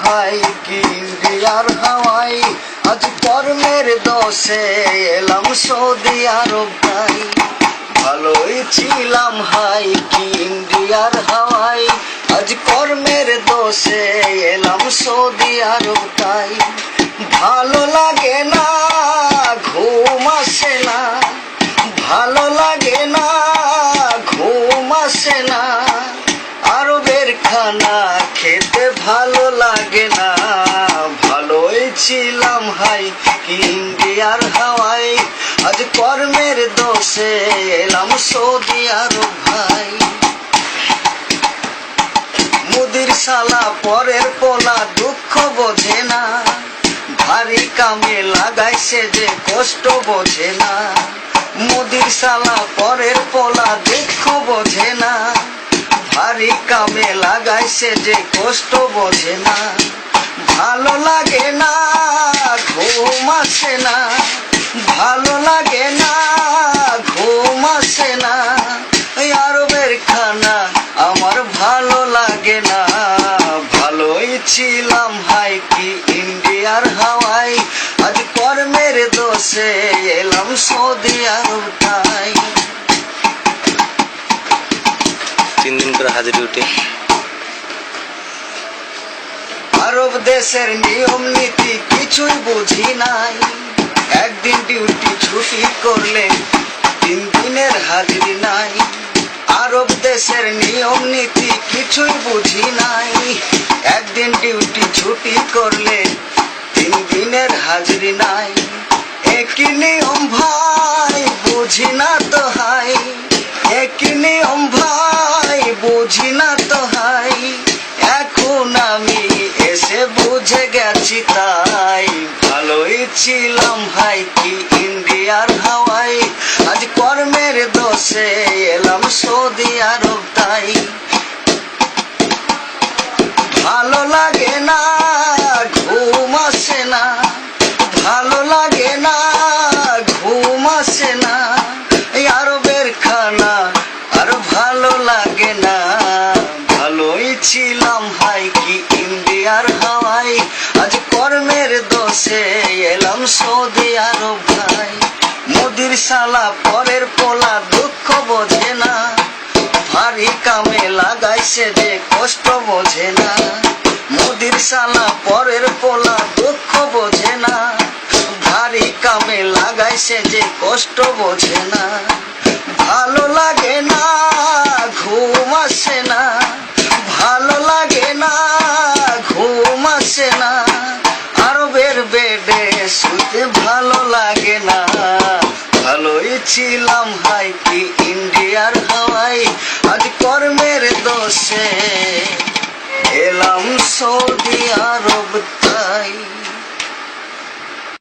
ভাই কি ইন্ডিয়ার হাওয়াই, আজ কর্মের দোষে এলাম সৌদি আরব তাই। ভালোই ছিলাম হাই কি ইন্ডিয়ার হাওয়াই, আজ কর্মের দোষে এলাম সৌদি আরব তাই। ভালো লাগে না ঘুম আসে না, ভালো লাগে না ঘুম আসে না, আরবের খানা খেতে ভালো লাগে না। ভালোই ছিলাম হাই কি ইন্ডিয়ার হাওয়াই, আজ কর্মের দোষে এলাম সৌদি আরব ভাই। মুদির শালা পরের পোলা দুঃখ বোঝে না, ভারী কামে লাগাইছে যে কষ্ট বোঝে না। মুদির শালা পরের পোলা দুঃখ বোঝে না, ভারী কামে লাগাইছে যে কষ্ট বোঝে না। ভালো লাগে না ঘুম আসে না, ভালো লাগে না ঘুম আসে না, আরবের খানা আমার ভালো লাগে না। ভালোই ছিলাম হাই কি ইন্ডিয়ার হাওয়াই, আজ কর্মের দোষে এলাম সৌদি আরব তাই। 3 দিন করে হাজিরি উঠে। আরব দেশের নিয়ম নীতি কিছুই বুঝি নাই, একদিন ডিউটি ছুটি করলে 3 দিনের হাজিরি নাই। আরব দেশের নিয়ম নীতি কিছুই বুঝি নাই, একদিন ডিউটি ছুটি করলে 3 দিনের হাজিরি নাই। একই নিয়ম ভাই বুঝি না তো হাই, একই নিয়ম ভাই বুঝি না তো হাই, এখন আমি এসে বুঝে গেছি তাই। ভালোই ছিলাম হাই কি ইন্ডিয়ার হাওয়াই, আজ কর্মের দোষে এলাম সৌদি আরব তাই। ভালো লাগে না ঘুম আসে না, ভালো লাগে না ঘুম আসে না, আরবের খানা আর ভালো লাগে না। ভালোই ছিলাম হাই কি ইন্ডিয়ার হাওয়াই, আজ কর্মের দোষে এলাম সৌদি আরব ভাই। মুদির শালা পরের পোলা দুঃখ বোঝে না, ভারী কামে লাগাইছে যে কষ্ট বোঝে না। মুদির শালা পরের পোলা দুঃখ বোঝে না, ভারী কামে লাগাইছে যে কষ্ট বোঝে না। ভালো লাগে না ঘুম আসে না, ভালো লাগে না ঘুম আসে না, আরবের বেডে শুতে ভালো লাগে না। ভালোই ছিলাম হাই কি ইন্ডিয়ার হাওয়াই, আজ কর্মের দোষে এলাম সৌদি আরব তাই।